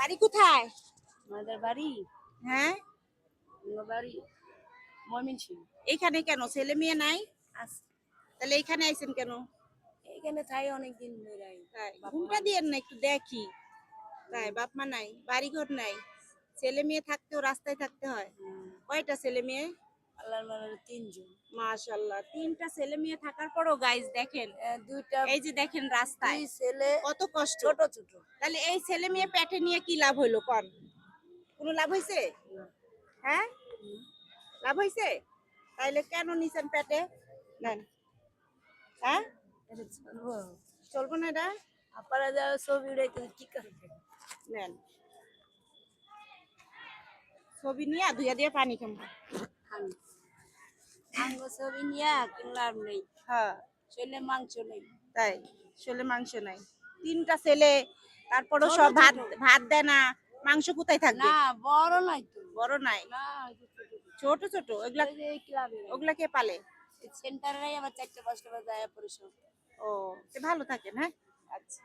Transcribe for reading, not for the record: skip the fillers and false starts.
বাড়ি কোথায়? আমাদের বাড়ি হ্যাঁ, আমার বাড়ি ময়মনসিংহ। এইখানে কেন ছেলে মেয়ে নাই? আছে তাহলে এইখানে আইছেন কেন? এইখানে থাই অনেকদিন ধরে। তাই বাপ ঘুমটা মা দিয়েন না একটু দেখি। তাই বাপ মা নাই, বাড়ি ঘর নাই, ছেলে মেয়ে থাকতেও রাস্তায় থাকতে হয়। কয়টা ছেলে মেয়ে? আল্লাহর মানে তিনজন। মাশাআল্লাহ, তিনটা ছেলে মেয়ে থাকার পরও গাইস দেখেন, দুইটা এই যে দেখেন রাস্তায় দুই ছেলে কত কষ্ট। ছোট ছোট। তাহলে এই ছেলে মেয়ে পেটে নিয়ে কি লাভ হইলো কোন? কোনো লাভ হইছে? হ্যাঁ, লাভ হইছে? তাইলে কেন নিছেন পেটে? নেন। হ্যাঁ, এটা চলবো। চলবো না এটা? আপনারা যা ছবি উড়াইতে কি করবে? নেন, ছবি নিয়ে ধুইয়া দিয়ে পানি খাবো। আমি আঙ্গ ছবি নিয়ে কোনো লাভ নেই। হ্যাঁ, শরীরে মাংস নেই। তাই শোলে মাংস নাই, তিনটা ছেলে, তারপরও ছোট সব ভাত ছোট। ভাত দেয় না, মাংস কোথায় থাকবে? না বড় নাই তো। বড় নাই, না এই যে ছোট ছোট। ছোট ছোট, ওগুলা এই যে এই ক্লাবে ওগুলা কে পালে? সেন্টারে আবার 4টা 5টা বাজে আয়া পরিশ্রম। ও, তো ভালো থাকেন। হ্যাঁ, আচ্ছা।